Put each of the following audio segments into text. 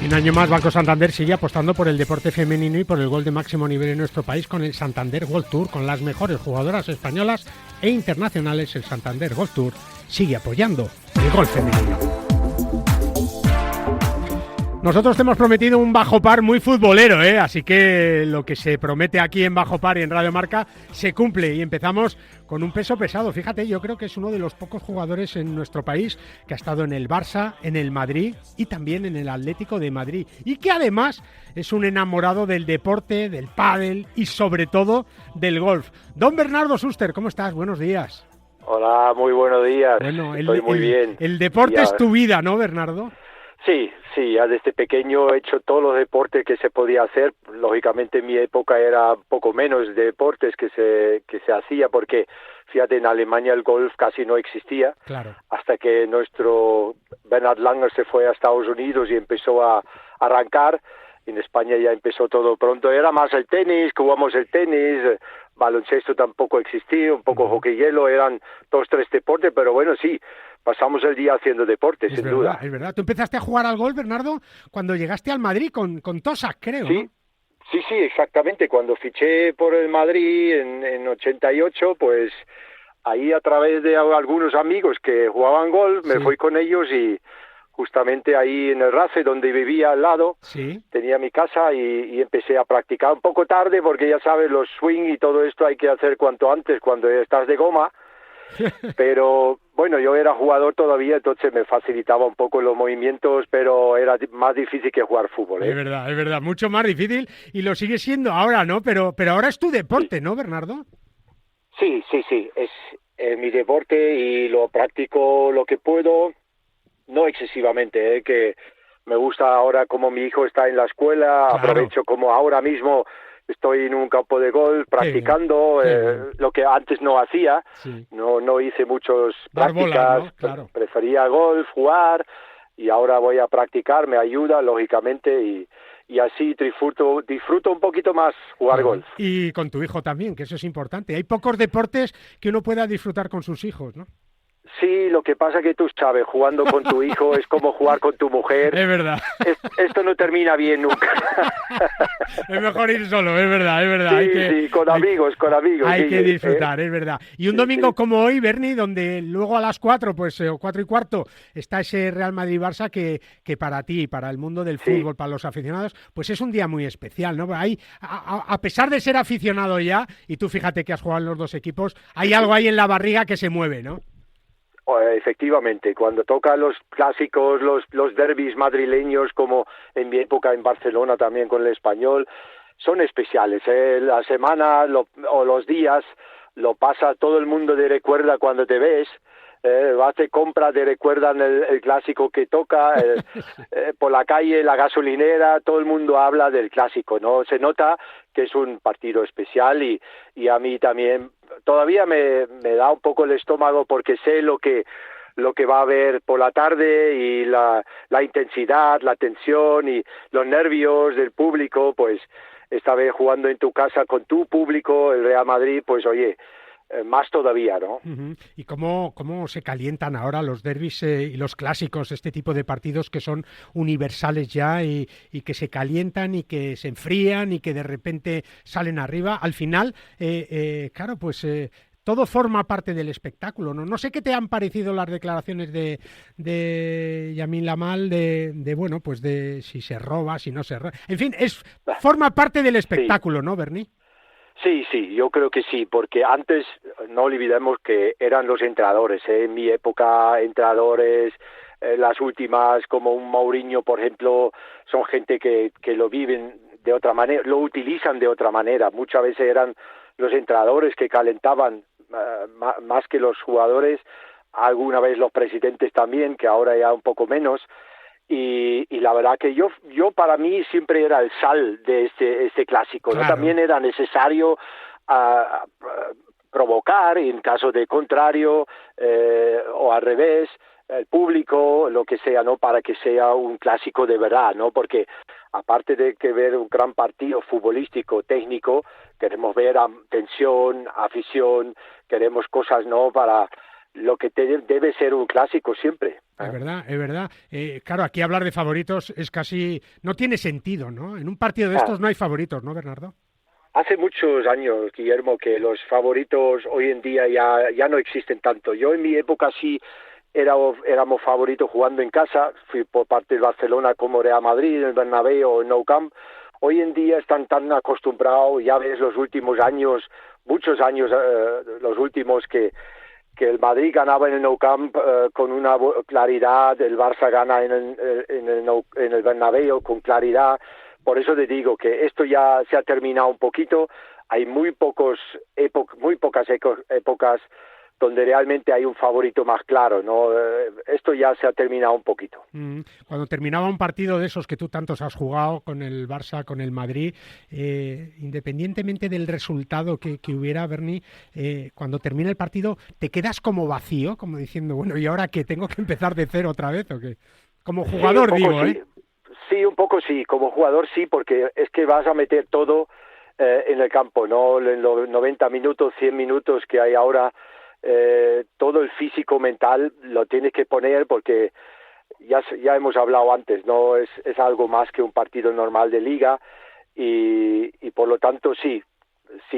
Un año más, Banco Santander sigue apostando por el deporte femenino y por el gol de máximo nivel en nuestro país con el Santander Gold Tour, con las mejores jugadoras españolas e internacionales. El Santander Gold Tour sigue apoyando el golf femenino. Nosotros te hemos prometido un bajo par muy futbolero, así que lo que se promete aquí en Bajo Par y en Radio Marca se cumple y empezamos con un peso pesado. Fíjate, yo creo que es uno de los pocos jugadores en nuestro país que ha estado en el Barça, en el Madrid y también en el Atlético de Madrid, y que además es un enamorado del deporte, del pádel y sobre todo del golf. Don Bernardo Suster, ¿cómo estás? Buenos días. Hola, muy buenos días. Bueno, estoy muy bien. El deporte es tu vida, ¿no, Bernardo? Sí, ya desde pequeño he hecho todos los deportes que se podía hacer. Lógicamente en mi época era un poco menos de deportes que se hacía, porque fíjate, en Alemania el golf casi no existía. Claro. Hasta que nuestro Bernhard Langer se fue a Estados Unidos y empezó a arrancar. En España ya empezó todo pronto. Era más el tenis, que jugamos el tenis, baloncesto tampoco existía, un poco hockey hielo, eran 2-3 deportes, pero bueno, sí, pasamos el día haciendo deporte, sin duda. Es verdad. ¿Tú empezaste a jugar al golf, Bernardo, cuando llegaste al Madrid con Tosak, creo, sí, ¿no? Sí, exactamente. Cuando fiché por el Madrid en 88, pues ahí a través de algunos amigos que jugaban golf, me fui con ellos y justamente ahí en el RACE, donde vivía al lado, tenía mi casa y empecé a practicar un poco tarde, porque ya sabes, los swing y todo esto hay que hacer cuanto antes, cuando estás de goma. Pero bueno, yo era jugador todavía, entonces me facilitaba un poco los movimientos, pero era más difícil que jugar fútbol, ¿eh? Es verdad, mucho más difícil y lo sigue siendo ahora, ¿no? Pero ahora es tu deporte, ¿no, Bernardo? Sí, es mi deporte y lo practico lo que puedo, no excesivamente, que me gusta ahora como mi hijo está en la escuela, claro. Aprovecho como ahora mismo estoy en un campo de golf practicando lo que antes no hacía, no hice muchas prácticas, ¿no? Claro. Prefería golf, jugar, y ahora voy a practicar, me ayuda lógicamente y así disfruto un poquito más jugar golf. Y con tu hijo también, que eso es importante. Hay pocos deportes que uno pueda disfrutar con sus hijos, ¿no? Sí, lo que pasa que tú sabes, jugando con tu hijo es como jugar con tu mujer. Es verdad. Esto no termina bien nunca. Es mejor ir solo, es verdad. Sí, con amigos. Hay que disfrutar, es verdad. Y un domingo como hoy, Berni, donde luego a las 4, pues, o 4:15, está ese Real Madrid-Barça que para ti, para el mundo del fútbol, para los aficionados, pues es un día muy especial, ¿no? Ahí, a pesar de ser aficionado ya, y tú fíjate que has jugado en los dos equipos, hay algo ahí en la barriga que se mueve, ¿no? Efectivamente, cuando tocan los clásicos, los derbis madrileños, como en mi época en Barcelona también con el Español, son especiales. La semana o los días lo pasa todo el mundo, te recuerda cuando te ves, vas de compra, te recuerdan el clásico que toca, por la calle, la gasolinera, todo el mundo habla del clásico, ¿no? Se nota que es un partido especial y a mí también todavía me da un poco el estómago, porque sé lo que va a haber por la tarde y la intensidad, la tensión y los nervios del público. Pues esta vez jugando en tu casa con tu público, el Real Madrid, pues oye, más todavía, ¿no? Uh-huh. ¿Y cómo se calientan ahora los derbis y los clásicos, este tipo de partidos que son universales ya y que se calientan y que se enfrían y que de repente salen arriba? Al final, claro, pues todo forma parte del espectáculo, ¿no? No sé qué te han parecido las declaraciones de Yamin Lamal de bueno, pues de si se roba, si no se roba. En fin, forma parte del espectáculo, ¿no, Berni? Sí, yo creo que sí, porque antes, no olvidemos que eran los entrenadores, en mi época entrenadores, las últimas como un Mourinho, por ejemplo, son gente que lo viven de otra manera, lo utilizan de otra manera. Muchas veces eran los entrenadores que calentaban más que los jugadores, alguna vez los presidentes también, que ahora ya un poco menos. Y la verdad que yo para mí siempre era el sal de este clásico, ¿no? Claro. También era necesario provocar, en caso de contrario, o al revés, el público, lo que sea, ¿no? Para que sea un clásico de verdad, ¿no? Porque aparte de que ver un gran partido futbolístico, técnico, queremos ver tensión, afición, queremos cosas, ¿no? Para lo que debe ser un clásico siempre. Es verdad, es verdad. Claro, aquí hablar de favoritos es casi... no tiene sentido, ¿no? En un partido de estos no hay favoritos, ¿no, Bernardo? Hace muchos años, Guillermo, que los favoritos hoy en día ya no existen tanto. Yo en mi época sí éramos favoritos jugando en casa, fui por parte de Barcelona como Real Madrid, en el Bernabéu o en Nou Camp. Hoy en día están tan acostumbrados, ya ves los últimos años, muchos años, los últimos que el Madrid ganaba en el Nou Camp con una claridad, el Barça gana en el Bernabéu con claridad. Por eso te digo que esto ya se ha terminado un poquito. Hay muy pocas épocas donde realmente hay un favorito más claro, ¿no? Esto ya se ha terminado un poquito. Cuando terminaba un partido de esos que tú tantos has jugado con el Barça, con el Madrid, independientemente del resultado que hubiera, Berni, cuando termina el partido, ¿te quedas como vacío? Como diciendo, bueno, ¿y ahora qué? ¿Tengo que empezar de cero otra vez o qué? Como jugador, sí, digo, sí. Sí, un poco sí, como jugador sí, porque es que vas a meter todo en el campo, ¿no? En los 90 minutos, 100 minutos que hay ahora, todo el físico mental lo tienes que poner porque ya hemos hablado antes, ¿no? Es algo más que un partido normal de liga y por lo tanto sí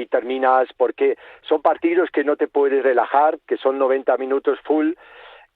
terminas, porque son partidos que no te puedes relajar, que son 90 minutos full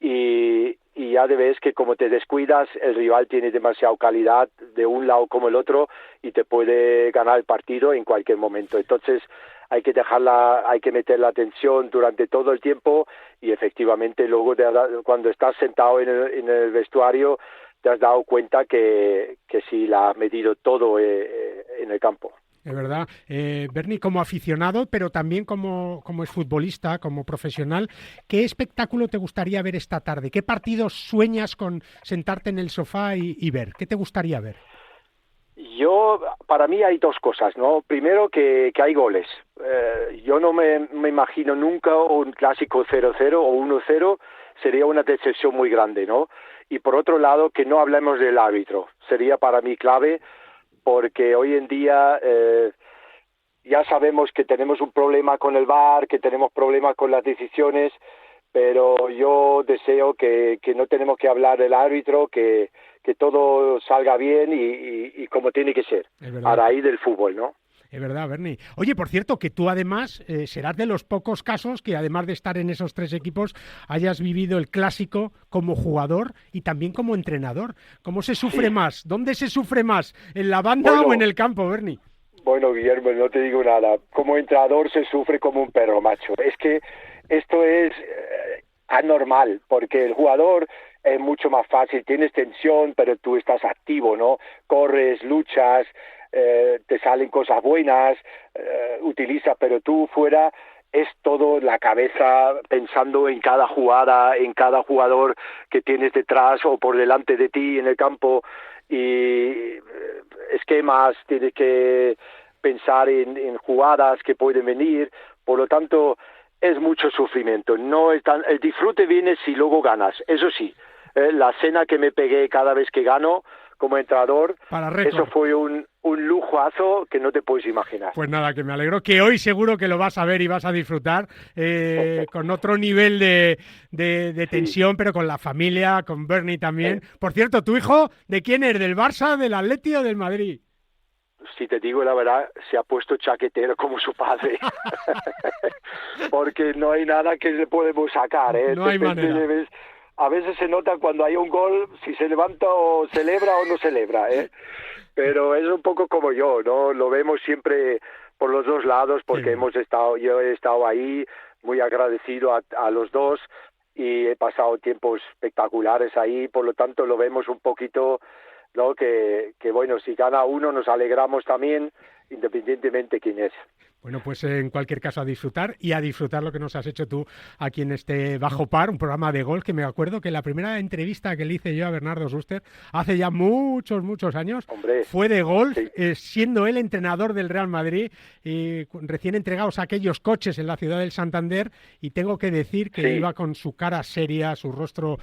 y ya ves que como te descuidas el rival tiene demasiada calidad de un lado como el otro y te puede ganar el partido en cualquier momento. Entonces hay que meter la atención durante todo el tiempo y efectivamente luego cuando estás sentado en el vestuario te has dado cuenta que sí la has medido todo en el campo. Es verdad. Berni, como aficionado, pero también como exfutbolista, como profesional, ¿qué espectáculo te gustaría ver esta tarde? ¿Qué partidos sueñas con sentarte en el sofá y ver? ¿Qué te gustaría ver? Para mí hay dos cosas, ¿no? Primero que hay goles. Yo no me imagino nunca un clásico 0-0 o 1-0, sería una decepción muy grande, ¿no? Y por otro lado, que no hablemos del árbitro. Sería para mí clave, porque hoy en día ya sabemos que tenemos un problema con el VAR, que tenemos problemas con las decisiones, pero yo deseo que no tenemos que hablar del árbitro, que todo salga bien y como tiene que ser, a raíz del fútbol, ¿no? Es verdad, Berni. Oye, por cierto, que tú además serás de los pocos casos que además de estar en esos tres equipos hayas vivido el clásico como jugador y también como entrenador. ¿Cómo se sufre más? ¿Dónde se sufre más? ¿En la banda o en el campo, Berni? Bueno, Guillermo, no te digo nada. Como entrenador se sufre como un perro, macho. Es que esto es anormal, porque el jugador es mucho más fácil, tienes tensión, pero tú estás activo, ¿no? Corres, luchas, te salen cosas buenas, utilizas, pero tú fuera es todo la cabeza pensando en cada jugada, en cada jugador que tienes detrás o por delante de ti en el campo y esquemas, tienes que pensar en jugadas que pueden venir, por lo tanto es mucho sufrimiento. No es tan, el disfrute viene si luego ganas, eso sí. La cena que me pegué cada vez que gano como entrenador, eso fue un lujazo que no te puedes imaginar. Pues nada, que me alegro que hoy seguro que lo vas a ver y vas a disfrutar con otro nivel de tensión, sí. Pero con la familia, con Berni también. Por cierto, ¿tu hijo de quién es? ¿Del Barça, del Atleti o del Madrid? Si te digo la verdad, se ha puesto chaquetero como su padre. Porque no hay nada que le podemos sacar, ¿eh? No hay manera. A veces se nota cuando hay un gol, si se levanta o celebra o no celebra, ¿eh? Pero es un poco como yo, ¿no? Lo vemos siempre por los dos lados porque sí. Yo he estado ahí muy agradecido a los dos y he pasado tiempos espectaculares ahí, por lo tanto lo vemos un poquito, ¿no? Que bueno, si gana uno nos alegramos también, independientemente quién es. Bueno, pues en cualquier caso a disfrutar y a disfrutar lo que nos has hecho tú aquí en este Bajo Par, un programa de golf que me acuerdo que la primera entrevista que le hice yo a Bernardo Schuster hace ya muchos años, hombre, fue de golf, sí. Siendo él entrenador del Real Madrid y recién entregados aquellos coches en la ciudad del Santander y tengo que decir que sí. Iba con su cara seria, su rostro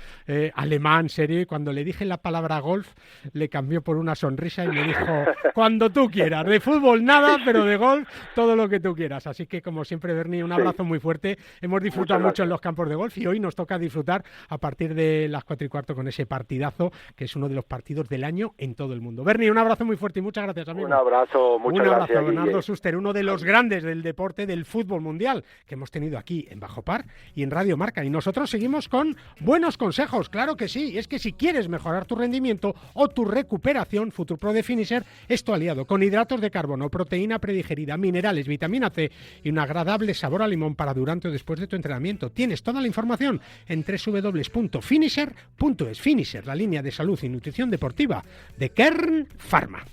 alemán serio y cuando le dije la palabra golf le cambió por una sonrisa y me dijo, cuando tú quieras, de fútbol fútbol nada, pero de golf todo lo que tú quieras. Así que, como siempre, Berni, un abrazo muy fuerte. Hemos disfrutado mucho en los campos de golf y hoy nos toca disfrutar a partir de las 4:15 con ese partidazo, que es uno de los partidos del año en todo el mundo. Berni, un abrazo muy fuerte y muchas gracias, amigo. Un abrazo, muchas gracias. Un abrazo, Bernardo Suster, uno de los grandes del deporte del fútbol mundial que hemos tenido aquí en Bajo Par y en Radio Marca. Y nosotros seguimos con buenos consejos, claro que sí. Y es que si quieres mejorar tu rendimiento o tu recuperación, FuturePro de Finisher es tu aliado, con hidratos de carbono, proteína predigerida, minerales, vitamina C y un agradable sabor a limón para durante o después de tu entrenamiento. Tienes toda la información en www.finisher.es. Finisher, la línea de salud y nutrición deportiva de Kern Pharma.